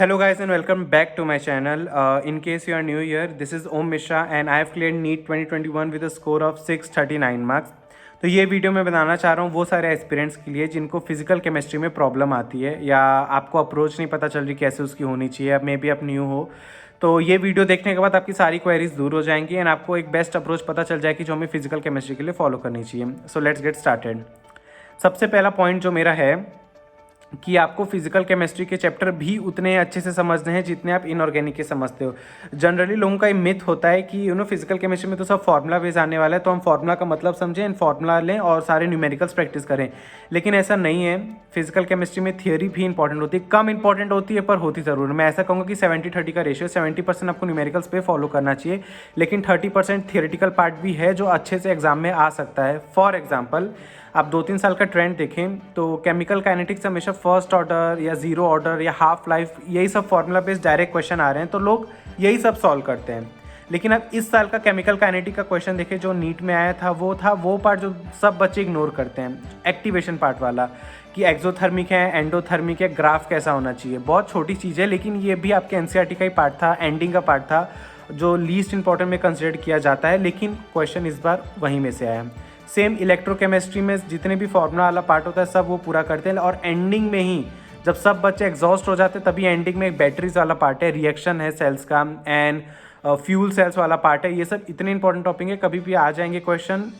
Hello guys and welcome back to my channel. In case you are new here, this is Om Mishra and I have cleared NEET 2021 with a score of 639 marks. तो ये video मैं बताना चाह रहा हूँ वो सारे aspirants के लिए जिनको फिजिकल केमिस्ट्री में प्रॉब्लम आती है या आपको अप्रोच नहीं पता चल रही कैसे उसकी होनी चाहिए, अब मे बी आप न्यू हो। तो ये वीडियो देखने के बाद आपकी सारी क्वेरीज दूर हो जाएंगी एंड आपको एक बेस्ट अप्रोच पता चल जाएगी जो हमें फिजिकल केमिस्ट्री के लिए फॉलो करनी चाहिए। So let's get started. सबसे पहला पॉइंट जो मेरा है कि आपको फिजिकल केमिस्ट्री के चैप्टर भी उतने अच्छे से समझने हैं जितने आप इनऑर्गेनिक के समझते हो। जनरली लोगों का ये मिथ होता है कि फिजिकल केमिस्ट्री में तो सब फार्मूला बेस आने वाला है तो हम फार्मूला का मतलब समझें एंड फार्मूला लें और सारे न्यूमेरिकल्स प्रैक्टिस करें, लेकिन ऐसा नहीं है। फिजिकल केमिस्ट्री में थियोरी भी इंपॉर्टेंट होती है, कम इंपॉर्टेंट होती है पर होती ज़रूर। मैं ऐसा कहूँगा कि 70-30 का रेशियो, 70% आपको न्यूमेरिकल्स पे फॉलो करना चाहिए, लेकिन 30% थियोरिटिकल पार्ट भी है जो अच्छे से एग्जाम में आ सकता है। फॉर एग्जाम्पल आप 2-3 साल का ट्रेंड देखें तो केमिकल काइनेटिक्स हमेशा फर्स्ट ऑर्डर या जीरो ऑर्डर या हाफ लाइफ यही सब फार्मूला बेस्ड डायरेक्ट क्वेश्चन आ रहे हैं तो लोग यही सब सॉल्व करते हैं। लेकिन अब इस साल का केमिकल काइनेटिक का क्वेश्चन देखें जो नीट में आया था वो पार्ट जो सब बच्चे इग्नोर करते हैं, एक्टिवेशन पार्ट वाला, कि एक्सोथर्मिक है, एंडोथर्मिक है, ग्राफ कैसा होना चाहिए। बहुत छोटी चीज़ है लेकिन ये भी आपके एनसीईआरटी का ही पार्ट था, एंडिंग का पार्ट था जो लीस्ट इंपॉर्टेंट में कंसिडर किया जाता है, लेकिन क्वेश्चन इस बार वहीं में से आया। सेम इलेक्ट्रोकेमिस्ट्री में जितने भी फार्मूला वाला पार्ट होता है सब वो पूरा करते हैं और एंडिंग में ही जब सब बच्चे एग्जॉस्ट हो जाते हैं तभी एंडिंग में एक बैटरीज वाला पार्ट है, रिएक्शन है सेल्स का एंड फ्यूल सेल्स वाला पार्ट है। ये सब इतने इंपॉर्टेंट टॉपिक है, कभी भी आ जाएंगे क्वेश्चन,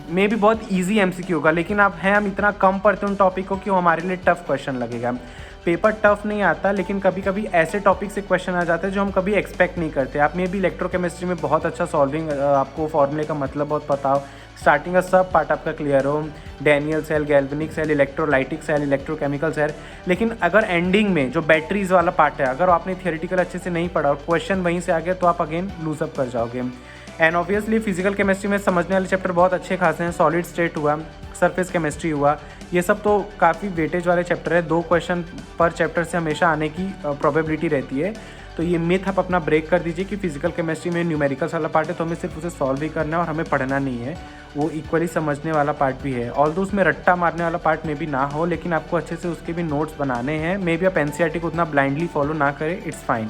मे भी बहुत ईजी एमसीक्यू होगा, लेकिन आप हैं हम इतना कम पढ़ते हैं उन टॉपिक को कि वो हमारे लिए टफ क्वेश्चन लगेगा। पेपर टफ नहीं आता लेकिन कभी कभी ऐसे टॉपिक से क्वेश्चन आ जाते हैं जो हम कभी एक्सपेक्ट नहीं करते। आप में भी इलेक्ट्रोकेमिस्ट्री में बहुत अच्छा सॉल्विंग, आपको फॉर्मूले का मतलब बहुत पता हो, स्टार्टिंग का सब पार्ट आपका क्लियर हो, Daniell cell, galvanic cell, electrolytic cell, electrochemical cell, लेकिन अगर एंडिंग में जो बैटरीज वाला पार्ट है अगर आपने थियोरेटिकल अच्छे से नहीं पढ़ा और क्वेश्चन वहीं से आ गया तो आप अगेन लूजअप कर जाओगे। एंड ऑब्वियसली फिजिकल केमिस्ट्री में समझने वाले चैप्टर बहुत अच्छे खासे हैं, सॉलिड स्टेट हुआ, सरफेस केमिस्ट्री हुआ, ये सब तो काफ़ी वेटेज वाले चैप्टर है, 2 क्वेश्चन पर चैप्टर से हमेशा आने की प्रोबेबिलिटी रहती है। तो ये मिथ आप अपना ब्रेक कर दीजिए कि फिजिकल केमिस्ट्री में न्यूमेरिकल्स वाला पार्ट है तो हमें सिर्फ उसे सॉल्व ही करना है और हमें पढ़ना नहीं है, वो इक्वली समझने वाला पार्ट भी है। ऑल्दो उसमें रट्टा मारने वाला पार्ट में भी ना हो, लेकिन आपको अच्छे से उसके भी नोट्स बनाने हैं। मे बी आप एनसीईआरटी को उतना ब्लाइंडली फॉलो ना करें, इट्स फाइन।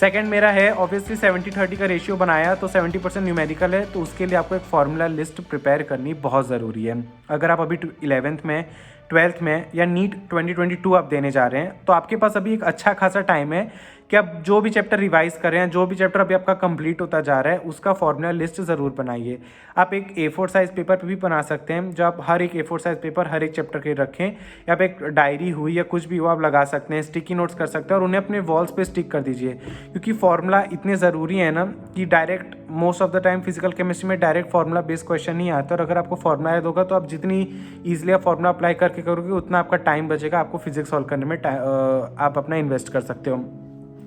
सेकंड मेरा है ऑब्वियसली 70-30 का रेशियो बनाया तो 70% न्यूमेरिकल है, तो उसके लिए आपको एक फार्मूला लिस्ट प्रिपेयर करनी बहुत ज़रूरी है। अगर आप अभी 11th में, 12th में या नीट 2022 आप देने जा रहे हैं तो आपके पास अभी एक अच्छा खासा टाइम है कि आप जो भी चैप्टर रिवाइज कर रहे हैं, जो भी चैप्टर अभी आपका कंप्लीट होता जा रहा है उसका फॉर्मूला लिस्ट ज़रूर बनाइए। आप एक A4 साइज़ पेपर पे भी बना सकते हैं, जो आप हर एक A4 साइज़ पेपर हर एक चैप्टर के रखें, या आप एक डायरी हुई या कुछ भी हो आप लगा सकते हैं, स्टिकी नोट्स कर सकते हैं और उन्हें अपने वॉल्स पे स्टिक कर दीजिए, क्योंकि फार्मूला इतने ज़रूरी है ना कि direct most of the time physical chemistry में डायरेक्ट फार्मूला बेस्ड क्वेश्चन नहीं आता, और अगर आपको फार्मूला याद होगा तो आप जितनी ईजिली आप फार्मूला अप्लाई करके करोगे उतना आपका टाइम बचेगा, आपको फिजिक्स सॉल्व करने में आप अपना इन्वेस्ट कर सकते हो।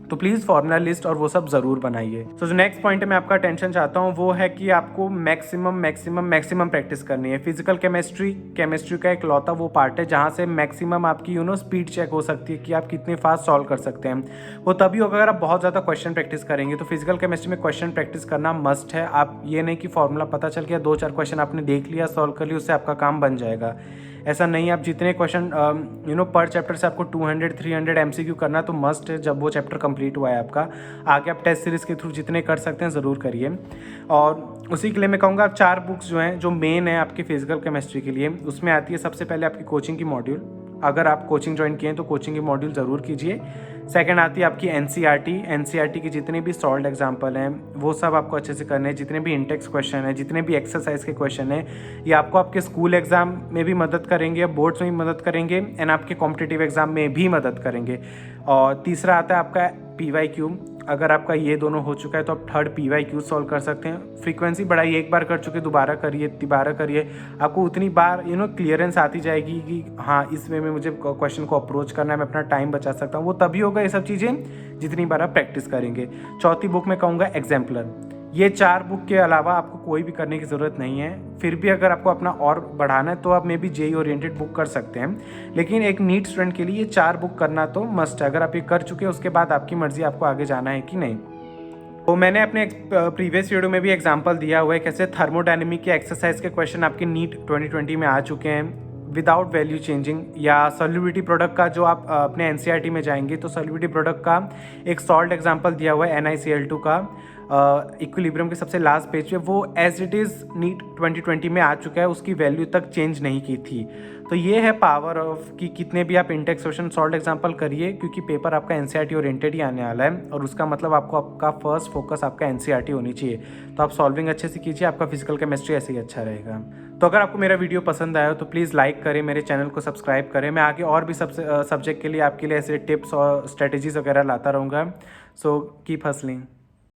तो प्लीज़ फार्मूला लिस्ट और वो सब ज़रूर बनाइए। तो जो नेक्स्ट पॉइंट है मैं आपका अटेंशन चाहता हूँ वो है कि आपको मैक्सिमम प्रैक्टिस करनी है। फिजिकल केमिस्ट्री का एक लौता वो पार्ट है जहाँ से मैक्सिमम आपकी स्पीड चेक हो सकती है कि आप कितने फास्ट सॉल्व कर सकते हैं। वो तभी होगा अगर आप बहुत ज़्यादा क्वेश्चन प्रैक्टिस करेंगे। तो फिजिकल केमिस्ट्री में क्वेश्चन प्रैक्टिस करना मस्ट है। आप ये नहीं कि फॉर्मूला पता चल गया, 2-4 क्वेश्चन आपने देख लिया, सॉल्व कर लिया, उससे आपका काम बन जाएगा, ऐसा नहीं। आप जितने क्वेश्चन पर चैप्टर से आपको 200-300 एमसीक्यू करना तो मस्ट है जब वो चैप्टर कंप्लीट हुआ है आपका। आगे आप टेस्ट सीरीज़ के थ्रू जितने कर सकते हैं ज़रूर करिए। और उसी के लिए मैं कहूँगा आप 4 बुक्स जो हैं जो मेन है आपकी फिजिकल केमिस्ट्री के लिए, उसमें आती है सबसे पहले आपकी कोचिंग की मॉड्यूल। अगर आप कोचिंग ज्वाइन किए हैं तो कोचिंग की मॉड्यूल ज़रूर कीजिए। सेकंड आती है आपकी एनसीईआरटी के जितने भी सॉल्व्ड एग्जाम्पल हैं वो सब आपको अच्छे से करने हैं। जितने भी इंटेक्स क्वेश्चन हैं, जितने भी एक्सरसाइज के क्वेश्चन हैं, ये आपको आपके स्कूल एग्जाम में भी मदद करेंगे, बोर्ड्स में भी मदद करेंगे एंड आपके कॉम्पिटिटिव एग्जाम में भी मदद करेंगे। और तीसरा आता है आपका PYQ। अगर आपका ये दोनों हो चुका है तो आप थर्ड PYQ सॉल्व कर सकते हैं। फ्रीक्वेंसी बढ़ाइए, एक बार कर चुके दोबारा करिए, तिबारा करिए, आपको उतनी बार क्लियरेंस आती जाएगी कि हाँ इस वे में मुझे क्वेश्चन को अप्रोच करना है, मैं अपना टाइम बचा सकता हूँ। वो तभी होगा ये सब चीज़ें जितनी बार आप प्रैक्टिस करेंगे। चौथी बुक मैं कहूँगा एग्जाम्पलर। ये 4 बुक के अलावा आपको कोई भी करने की ज़रूरत नहीं है। फिर भी अगर आपको अपना और बढ़ाना है तो आप may be JEE oriented book कर सकते हैं, लेकिन एक नीट स्टूडेंट के लिए ये 4 बुक करना तो मस्ट है। अगर आप ये कर चुके हैं उसके बाद आपकी मर्जी, आपको आगे जाना है कि नहीं। तो मैंने अपने प्रीवियस वीडियो में भी एग्जांपल दिया हुआ है कैसे थर्मोडायनेमिक के एक्सरसाइज के क्वेश्चन आपके नीट 2020 में आ चुके हैं। विदाउट वैल्यू चेंजिंग, या सॉल्युबिलिटी प्रोडक्ट का जो आप अपने एनसीईआरटी में जाएंगे तो सॉल्युबिलिटी प्रोडक्ट का एक सॉल्ट एग्जांपल दिया हुआ है NiCl2 का इक्विलिब्रियम के सबसे लास्ट पेज पे, वो एज इट इज़ नीट 2020 में आ चुका है, उसकी वैल्यू तक चेंज नहीं की थी। तो ये है पावर ऑफ कि कितने भी आप इंटेक्स क्वेश्चन सॉल्ट एग्जांपल करिए, क्योंकि पेपर आपका एनसीईआरटी ओरिएंटेड ही आने वाला है और उसका मतलब आपको आपका फर्स्ट फोकस आपका एनसीईआरटी होनी चाहिए। तो आप सॉल्विंग अच्छे से कीजिए, आपका फिजिकल केमिस्ट्री ऐसे ही अच्छा रहेगा। तो अगर आपको मेरा वीडियो पसंद आया तो प्लीज़ लाइक करें, मेरे चैनल को सब्सक्राइब करें। मैं आगे और भी सब्जेक्ट के लिए आपके लिए ऐसे टिप्स और स्ट्रेटेजीज वगैरह लाता रहूँगा। So keep hustling.